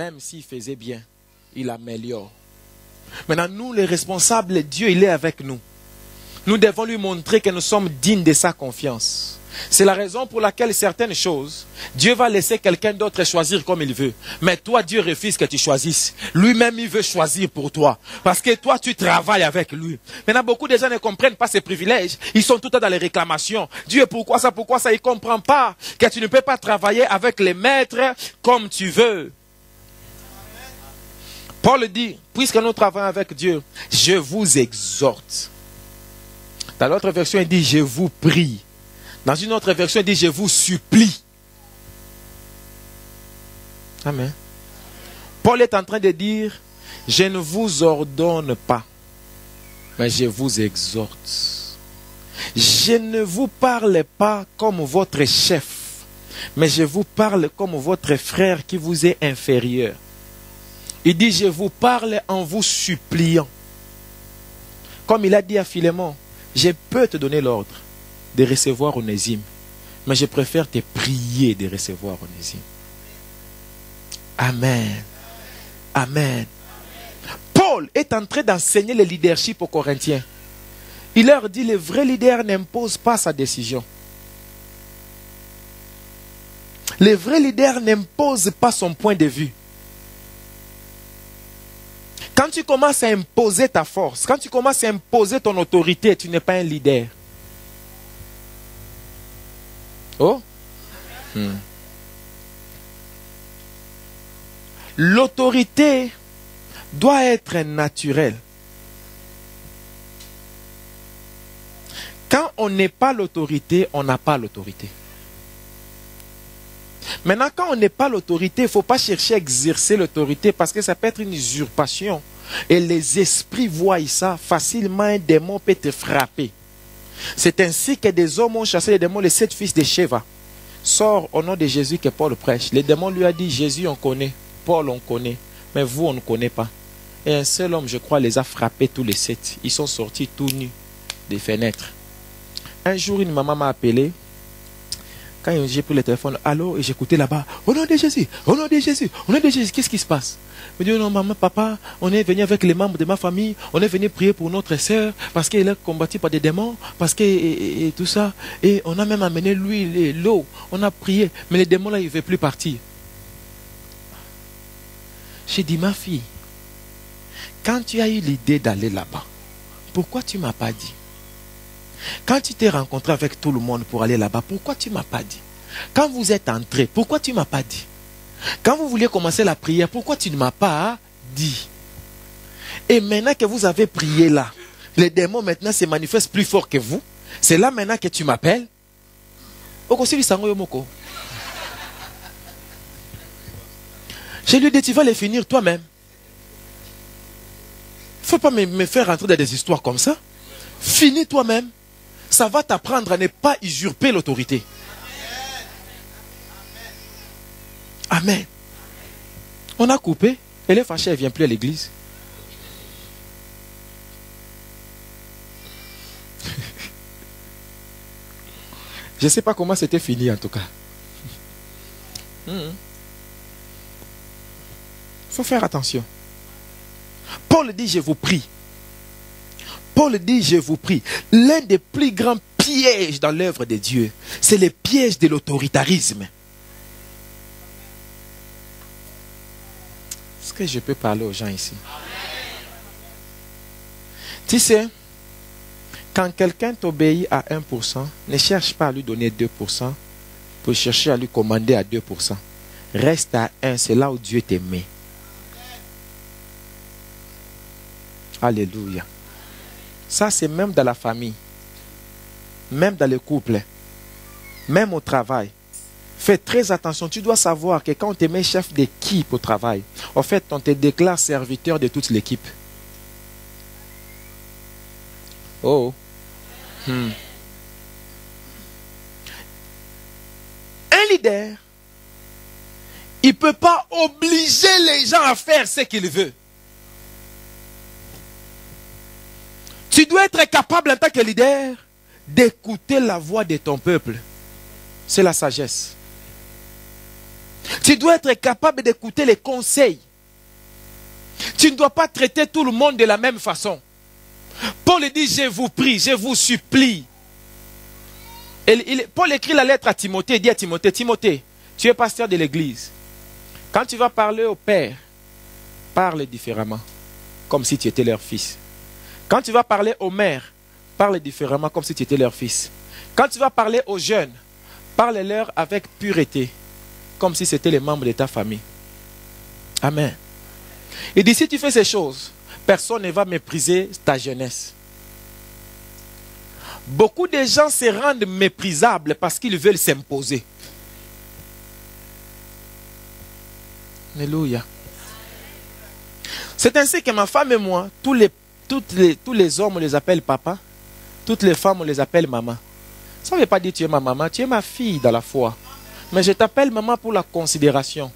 Même s'il faisait bien, il améliore. Maintenant, nous, les responsables, Dieu, il est avec nous. Nous devons lui montrer que nous sommes dignes de sa confiance. C'est la raison pour laquelle certaines choses, Dieu va laisser quelqu'un d'autre choisir comme il veut. Mais toi, Dieu refuse que tu choisisses. Lui-même, il veut choisir pour toi. Parce que toi, tu travailles avec lui. Maintenant, beaucoup de gens ne comprennent pas ces privilèges. Ils sont tout le temps dans les réclamations. Dieu, pourquoi ça? Ils ne comprennent pas que tu ne peux pas travailler avec les maîtres comme tu veux. Paul dit, puisque nous travaillons avec Dieu, je vous exhorte. Dans l'autre version, il dit, je vous prie. Dans une autre version, il dit, je vous supplie. Amen. Paul est en train de dire, je ne vous ordonne pas, mais je vous exhorte. Je ne vous parle pas comme votre chef, mais je vous parle comme votre frère qui vous est inférieur. Il dit, je vous parle en vous suppliant. Comme il a dit à Philémon, je peux te donner l'ordre de recevoir Onésime, mais je préfère te prier de recevoir Onésime. Amen. Amen. Paul est en train d'enseigner le leadership aux Corinthiens. Il leur dit, le vrai leader n'impose pas sa décision. Le vrai leader n'impose pas son point de vue. Quand tu commences à imposer ta force, quand tu commences à imposer ton autorité, tu n'es pas un leader. Oh? L'autorité doit être naturelle. Quand on n'est pas l'autorité, on n'a pas l'autorité. Maintenant, quand on n'est pas l'autorité, il ne faut pas chercher à exercer l'autorité parce que ça peut être une usurpation. Et les esprits voient ça. Facilement, un démon peut te frapper. C'est ainsi que des hommes ont chassé les démons, les 7 fils de Sheva. Sors au nom de Jésus que Paul prêche. Le démon lui a dit, Jésus on connaît, Paul on connaît, mais vous on ne connaît pas. Et un seul homme, je crois, les a frappés tous les 7. Ils sont sortis tout nus des fenêtres. Un jour, une maman m'a appelé. Quand j'ai pris le téléphone, allô, et j'écoutais là-bas, au nom de Jésus, au nom de Jésus, au nom de Jésus, qu'est-ce qui se passe? Je me dis, non, maman, papa, on est venu avec les membres de ma famille, on est venu prier pour notre sœur, parce qu'elle est combattue par des démons, parce que, et tout ça, et on a même amené l'huile et l'eau, on a prié, mais les démons là, ils ne veulent plus partir. J'ai dit, ma fille, quand tu as eu l'idée d'aller là-bas, pourquoi tu ne m'as pas dit? Quand tu t'es rencontré avec tout le monde pour aller là-bas, pourquoi tu ne m'as pas dit? Quand vous êtes entré, pourquoi tu ne m'as pas dit? Quand vous vouliez commencer la prière, pourquoi tu ne m'as pas dit? Et maintenant que vous avez prié là, les démons maintenant se manifestent plus fort que vous. C'est là maintenant que tu m'appelles. Je lui ai dit, tu vas les finir toi-même. Il ne faut pas me faire rentrer dans des histoires comme ça. Finis toi-même. Ça va t'apprendre à ne pas usurper l'autorité. Amen. On a coupé. Elle est fâchée, elle ne vient plus à l'église. Je ne sais pas comment c'était fini en tout cas. Il faut faire attention. Paul dit, je vous prie. Paul dit, je vous prie. L'un des plus grands pièges dans l'œuvre de Dieu, c'est le piège de l'autoritarisme. Est-ce que je peux parler aux gens ici? Tu sais, quand quelqu'un t'obéit à 1%, ne cherche pas à lui donner 2% pour chercher à lui commander à 2%. Reste à 1, c'est là où Dieu t'aime. Alléluia. Ça, c'est même dans la famille, même dans le couple, même au travail. Fais très attention. Tu dois savoir que quand on te met chef d'équipe au travail, en fait, on te déclare serviteur de toute l'équipe. Oh. Un leader, il ne peut pas obliger les gens à faire ce qu'il veut. Tu dois être capable en tant que leader d'écouter la voix de ton peuple. C'est la sagesse. Tu dois être capable d'écouter les conseils. Tu ne dois pas traiter tout le monde de la même façon. Paul dit, je vous prie, je vous supplie. Paul écrit la lettre à Timothée, il dit à Timothée, Timothée, tu es pasteur de l'église. Quand tu vas parler au père, parle différemment, comme si tu étais leur fils. Quand tu vas parler aux mères, parle différemment, comme si tu étais leur fils. Quand tu vas parler aux jeunes, parle-leur avec pureté, comme si c'était les membres de ta famille. Amen. Il dit, si tu fais ces choses, personne ne va mépriser ta jeunesse. Beaucoup de gens se rendent méprisables parce qu'ils veulent s'imposer. Alléluia. C'est ainsi que ma femme et moi, tous les hommes, on les appelle papa. Toutes les femmes, on les appelle maman. Ça ne veut pas dire tu es ma maman, tu es ma fille dans la foi. Mais je t'appelle maman pour la considération.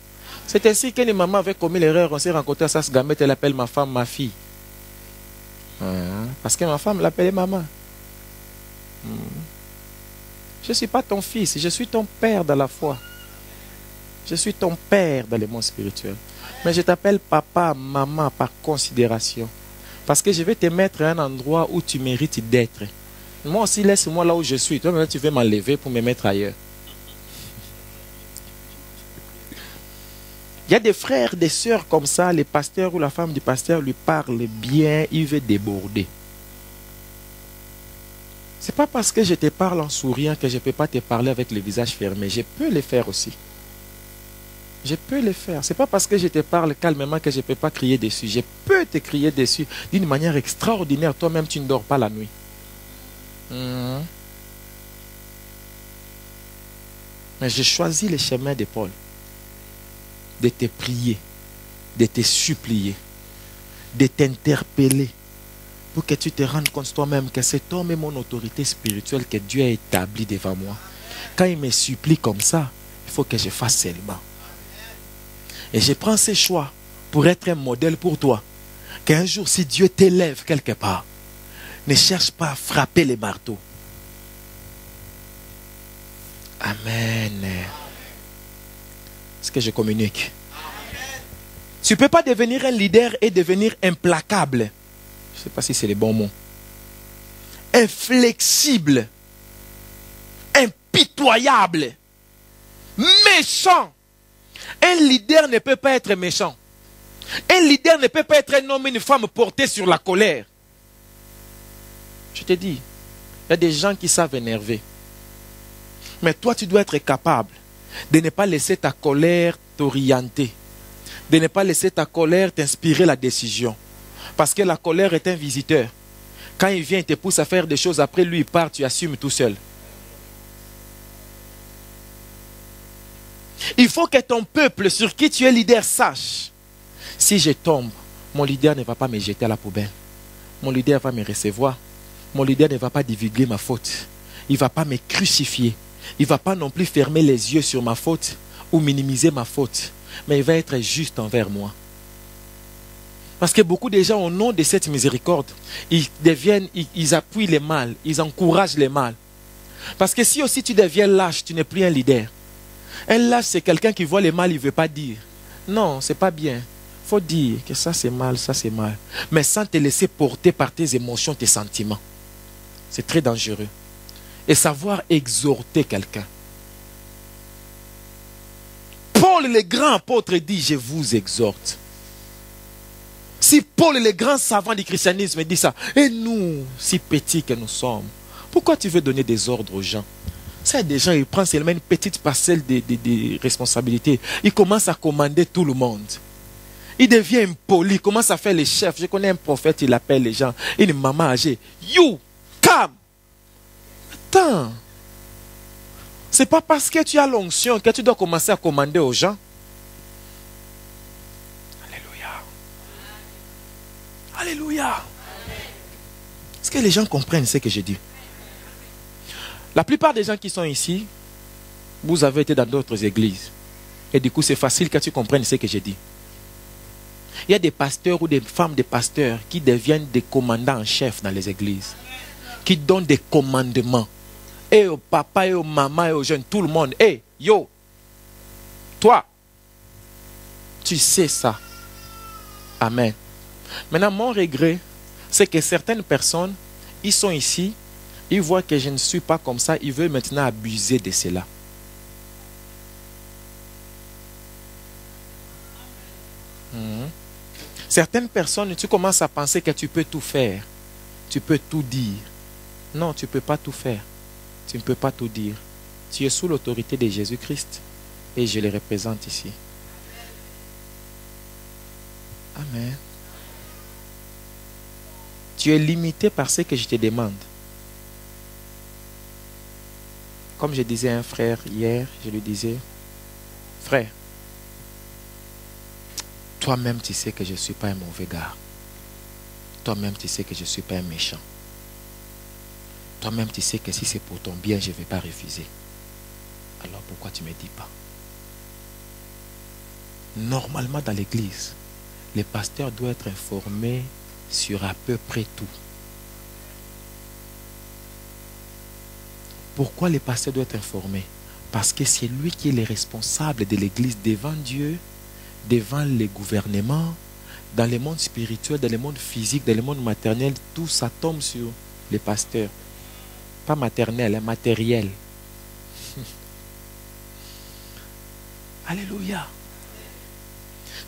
C'est ainsi que les mamans avaient commis l'erreur. On s'est rencontrés à Sasgamette, elle appelle ma femme ma fille. Parce que ma femme l'appelait maman. Je ne suis pas ton fils, je suis ton père dans la foi. Je suis ton père dans le monde spirituel. Mais je t'appelle papa, maman par considération. Parce que je vais te mettre à un endroit où tu mérites d'être. Moi aussi, laisse-moi là où je suis. Toi, maintenant, tu veux m'enlever pour me mettre ailleurs. Il y a des frères, des sœurs comme ça, les pasteurs ou la femme du pasteur lui parle bien, il veut déborder. Ce n'est pas parce que je te parle en souriant que je ne peux pas te parler avec le visage fermé. Je peux le faire aussi. Je peux le faire. Ce n'est pas parce que je te parle calmement que je ne peux pas crier dessus. Je peux te crier dessus d'une manière extraordinaire. Toi-même, tu ne dors pas la nuit. Mais j'ai choisi le chemin de Paul. De te prier, de te supplier, de t'interpeller pour que tu te rendes compte toi-même que cet homme est mon autorité spirituelle que Dieu a établie devant moi. Quand il me supplie comme ça, il faut que je fasse seulement. Et je prends ces choix pour être un modèle pour toi. Qu'un jour, si Dieu t'élève quelque part, ne cherche pas à frapper les marteaux. Amen. Ce que je communique. Tu ne peux pas devenir un leader et devenir implacable. Je ne sais pas si c'est le bon mot. Inflexible. Impitoyable. Méchant. Un leader ne peut pas être méchant. Un leader ne peut pas être un homme et une femme portés sur la colère. Je te dis, il y a des gens qui savent énerver. Mais toi, tu dois être capable de ne pas laisser ta colère t'orienter. De ne pas laisser ta colère t'inspirer la décision. Parce que la colère est un visiteur. Quand il vient, il te pousse à faire des choses. Après, lui, il part, tu assumes tout seul. Il faut que ton peuple sur qui tu es leader sache. Si je tombe, mon leader ne va pas me jeter à la poubelle. Mon leader va me recevoir. Mon leader ne va pas divulguer ma faute. Il ne va pas me crucifier. Il ne va pas non plus fermer les yeux sur ma faute ou minimiser ma faute. Mais il va être juste envers moi. Parce que beaucoup de gens, au nom de cette miséricorde, ils appuient les mal, ils encouragent les mal. Parce que si aussi tu deviens lâche, tu n'es plus un leader. Un lâche, c'est quelqu'un qui voit les mal, il ne veut pas dire. Non, ce n'est pas bien. Il faut dire que ça c'est mal, ça c'est mal. Mais sans te laisser porter par tes émotions, tes sentiments. C'est très dangereux. Et savoir exhorter quelqu'un. Paul le grand apôtre dit, je vous exhorte. Si Paul le grand savant du christianisme dit ça, et nous, si petits que nous sommes, pourquoi tu veux donner des ordres aux gens? C'est des gens, ils prennent seulement une petite parcelle de responsabilités. Ils commencent à commander tout le monde. Il devient impoli, il commence à faire les chefs. Je connais un prophète, il appelle les gens. Une maman âgée. You, come. Attends. C'est pas parce que tu as l'onction que tu dois commencer à commander aux gens. Alléluia. Alléluia. Est-ce que les gens comprennent ce que je dis? La plupart des gens qui sont ici, vous avez été dans d'autres églises. Et du coup, c'est facile que tu comprennes ce que je dis. Il y a des pasteurs ou des femmes de pasteurs qui deviennent des commandants en chef dans les églises. Qui donnent des commandements. Et au papa, et aux mamans, et aux jeunes, tout le monde. Hey, yo, toi, Tu sais ça. Amen. Maintenant, mon regret, c'est que certaines personnes, ils sont ici, ils voient que je ne suis pas comme ça, ils veulent maintenant abuser de cela. Certaines personnes, tu commences à penser que tu peux tout faire. Tu peux tout dire. Non, tu ne peux pas tout faire. Tu ne peux pas tout dire. Tu es sous l'autorité de Jésus-Christ et je le représente ici. Amen. Tu es limité par ce que je te demande. Comme je disais à un frère hier, je lui disais, frère, toi-même tu sais que je ne suis pas un mauvais gars. Toi-même tu sais que je ne suis pas un méchant. Toi-même tu sais que si c'est pour ton bien, je ne vais pas refuser. Alors pourquoi tu ne me dis pas? Normalement dans l'église, le pasteur doit être informé sur à peu près tout. Pourquoi le pasteur doit être informé? Parce que c'est lui qui est le responsable de l'église devant Dieu, devant les gouvernements, dans le monde spirituel, dans le monde physique, dans le monde matériel. Tout ça tombe sur les pasteurs. Pas maternel, matériel. Alléluia.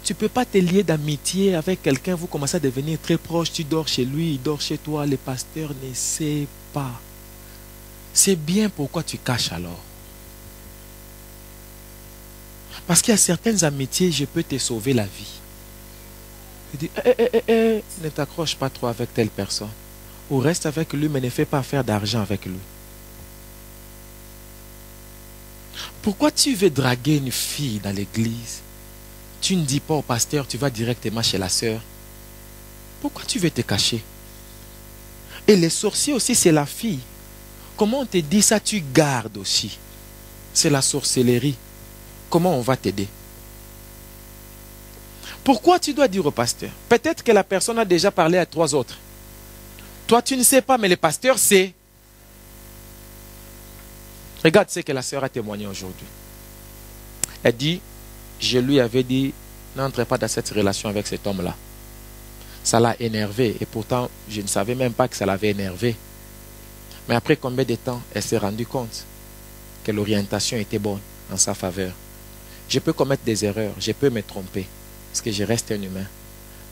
Tu ne peux pas te lier d'amitié avec quelqu'un, vous commencez à devenir très proche, tu dors chez lui, il dort chez toi, le pasteur ne sait pas. C'est bien pourquoi tu caches alors. Parce qu'il y a certaines amitiés, je peux te sauver la vie. Je dis, ne t'accroche pas trop avec telle personne. Ou reste avec lui, mais ne fais pas faire d'argent avec lui. Pourquoi tu veux draguer une fille dans l'église? Tu ne dis pas au pasteur, tu vas directement chez la sœur. Pourquoi tu veux te cacher? Et les sorciers aussi, c'est la fille. Comment on te dit ça, tu gardes aussi. C'est la sorcellerie. Comment on va t'aider? Pourquoi tu dois dire au pasteur? Peut-être que la personne a déjà parlé à 3 autres. Toi, tu ne sais pas, mais le pasteur sait. Regarde ce que la sœur a témoigné aujourd'hui. Elle dit, je lui avais dit, n'entre pas dans cette relation avec cet homme-là. Ça l'a énervé et pourtant, je ne savais même pas que ça l'avait énervé. Mais après combien de temps, elle s'est rendue compte que l'orientation était bonne en sa faveur. Je peux commettre des erreurs, je peux me tromper, parce que je reste un humain.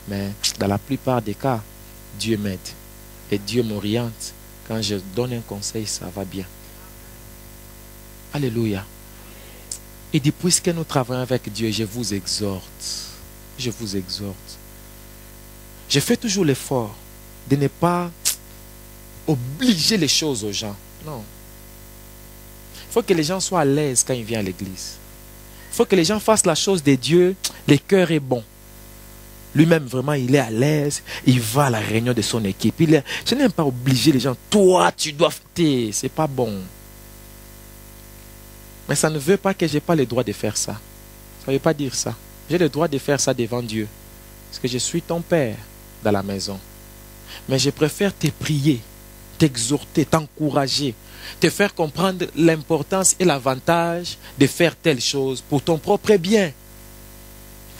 Mais dans la plupart des cas, Dieu m'aide et Dieu m'oriente. Quand je donne un conseil, ça va bien. Alléluia. Il dit, puisque nous travaillons avec Dieu, je vous exhorte. Je vous exhorte. Je fais toujours l'effort de ne pas obliger les choses aux gens. Non. Il faut que les gens soient à l'aise quand ils viennent à l'église. Il faut que les gens fassent la chose de Dieu. Le cœur est bon. Lui-même, vraiment, il est à l'aise. Il va à la réunion de son équipe. Je n'aime pas obliger les gens. Toi, tu dois faire. C'est pas bon. Mais ça ne veut pas que je n'ai pas le droit de faire ça. Ça ne veut pas dire ça. J'ai le droit de faire ça devant Dieu. Parce que je suis ton père dans la maison. Mais je préfère te prier, t'exhorter, t'encourager, te faire comprendre l'importance et l'avantage de faire telle chose pour ton propre bien.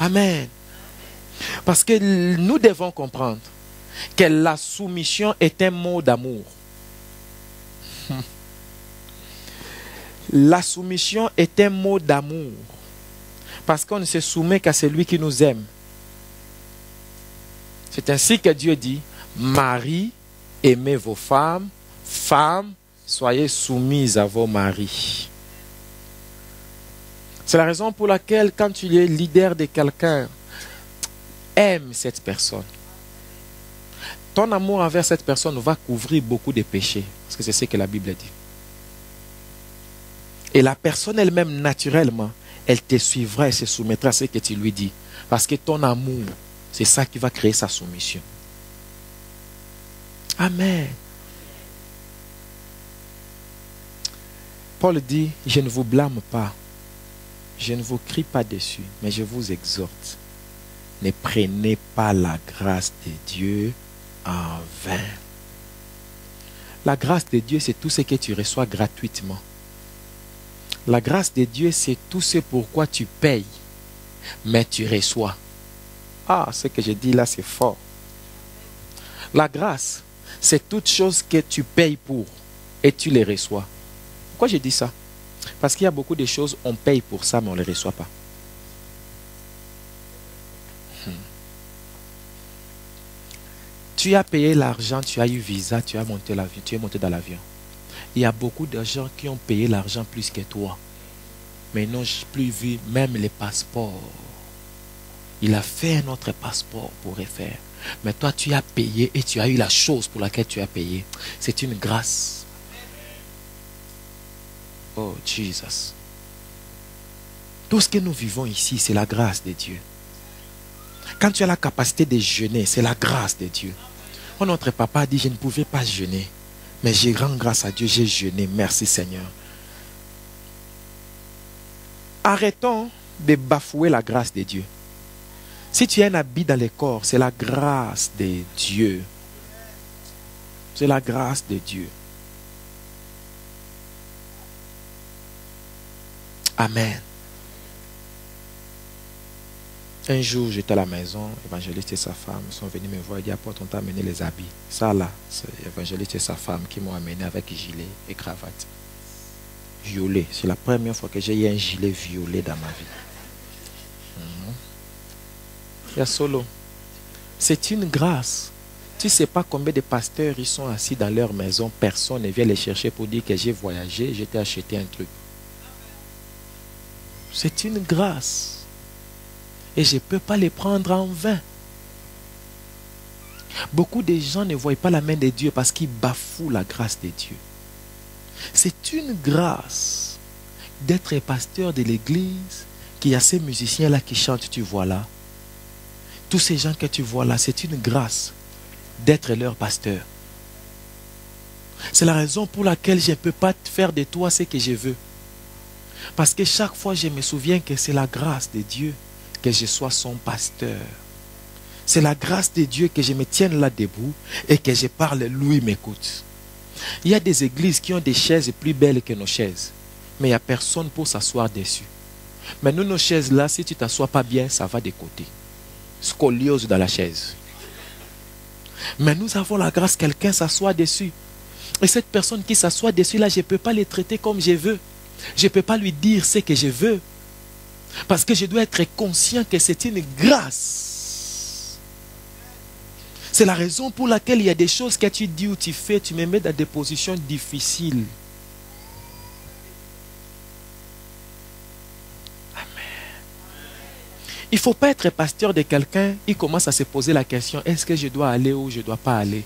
Amen. Parce que nous devons comprendre que la soumission est un mot d'amour. La soumission est un mot d'amour. Parce qu'on ne se soumet qu'à celui qui nous aime. C'est ainsi que Dieu dit, Marie, aimez vos femmes, femmes, soyez soumises à vos maris. C'est la raison pour laquelle quand tu es leader de quelqu'un, aime cette personne. Ton amour envers cette personne va couvrir beaucoup de péchés. Parce que c'est ce que la Bible dit. Et la personne elle-même, naturellement, elle te suivra et se soumettra à ce que tu lui dis. Parce que ton amour, c'est ça qui va créer sa soumission. Amen. Paul dit, je ne vous blâme pas. Je ne vous crie pas dessus, mais je vous exhorte. Ne prenez pas la grâce de Dieu en vain. La grâce de Dieu, c'est tout ce que tu reçois gratuitement. La grâce de Dieu, c'est tout ce pourquoi tu payes. mais tu reçois. Ah, ce que je dis là, c'est fort. La grâce, c'est toute chose que tu payes pour et tu les reçois. Pourquoi je dis ça? Parce qu'il y a beaucoup de choses, on paye pour ça, mais on ne les reçoit pas. Tu as payé l'argent, tu as eu visa, tu as monté l'avion, tu es monté dans l'avion. Il y a beaucoup de gens qui ont payé l'argent plus que toi, mais ils n'ont plus vu même les passeports. Il a fait un autre passeport pour refaire. Mais toi, tu as payé et tu as eu la chose pour laquelle tu as payé. C'est une grâce. Oh, Jesus. Tout ce que nous vivons ici, c'est la grâce de Dieu. Quand tu as la capacité de jeûner, c'est la grâce de Dieu. Oh, notre papa a dit, je ne pouvais pas jeûner. Mais j'ai rends grâce à Dieu, j'ai jeûné. Merci Seigneur. Arrêtons de bafouer la grâce de Dieu. Si tu as un habit dans le corps, c'est la grâce de Dieu. C'est la grâce de Dieu. Amen. Un jour, j'étais à la maison, l'évangéliste et sa femme sont venus me voir et dit, apporte, on t'a amené les habits. Ça là, c'est l'évangéliste et sa femme qui m'ont amené avec gilet et cravate. Violet. C'est la première fois que j'ai eu un gilet violet dans ma vie. Il y a solo. C'est une grâce. Tu ne sais pas combien de pasteurs ils sont assis dans leur maison, personne ne vient les chercher pour dire que j'ai voyagé, j'ai t'ai acheté un truc. C'est une grâce. Et je ne peux pas les prendre en vain. Beaucoup de gens ne voient pas la main de Dieu parce qu'ils bafouent la grâce de Dieu. C'est une grâce d'être pasteur de l'église, qu'il y a ces musiciens-là qui chantent, tu vois là. Tous ces gens que tu vois là, c'est une grâce d'être leur pasteur. C'est la raison pour laquelle je ne peux pas faire de toi ce que je veux. Parce que chaque fois, je me souviens que c'est la grâce de Dieu que je sois son pasteur. C'est la grâce de Dieu que je me tienne là debout et que je parle, lui m'écoute. Il y a des églises qui ont des chaises plus belles que nos chaises, mais il n'y a personne pour s'asseoir dessus. Mais nous, nos chaises là, si tu ne t'assois pas bien, ça va de côté. Scoliose dans la chaise. Mais nous avons la grâce, quelqu'un s'assoit dessus. Et cette personne qui s'assoit dessus là, je ne peux pas les traiter comme je veux. Je ne peux pas lui dire ce que je veux. Parce que je dois être conscient que c'est une grâce. C'est la raison pour laquelle il y a des choses que tu dis ou tu fais, tu me mets dans des positions difficiles. Il ne faut pas être pasteur de quelqu'un, il commence à se poser la question, est-ce que je dois aller ou je ne dois pas aller?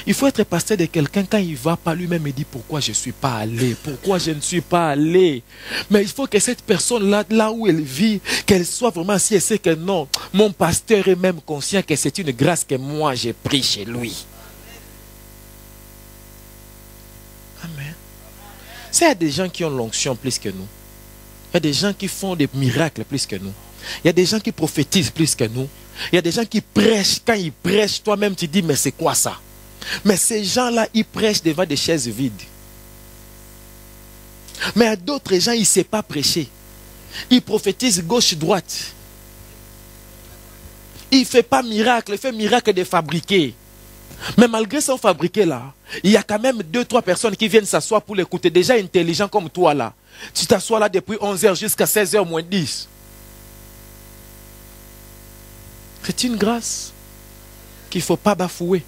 Il faut être pasteur de quelqu'un, quand il ne va pas lui-même, il dit pourquoi je ne suis pas allé, pourquoi je ne suis pas allé. Mais il faut que cette personne-là, là où elle vit, qu'elle soit vraiment, si elle sait que non, mon pasteur est même conscient que c'est une grâce que moi j'ai pris chez lui. Amen. Il y a des gens qui ont l'onction plus que nous. Il y a des gens qui font des miracles plus que nous. Il y a des gens qui prophétisent plus que nous. Il y a des gens qui prêchent. Quand ils prêchent, toi-même tu dis, mais c'est quoi ça? Mais ces gens-là, ils prêchent devant des chaises vides. Mais à d'autres gens, ils ne savent pas prêcher. Ils prophétisent gauche-droite. Il ne fait pas miracle, il fait miracle de fabriquer. Mais malgré son fabriqué là, il y a quand même 2-3 personnes qui viennent s'asseoir pour l'écouter. Déjà intelligent comme toi là. Tu t'assois là depuis 11h jusqu'à 16h moins 10. C'est une grâce qu'il ne faut pas bafouer.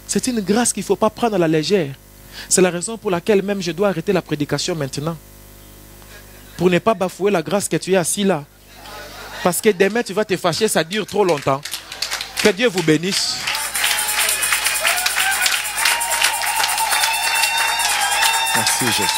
C'est une grâce qu'il ne faut pas prendre à la légère. C'est la raison pour laquelle même je dois arrêter la prédication maintenant. Pour ne pas bafouer la grâce que tu es assis là. Parce que demain tu vas te fâcher, ça dure trop longtemps. Que Dieu vous bénisse. Merci Jésus.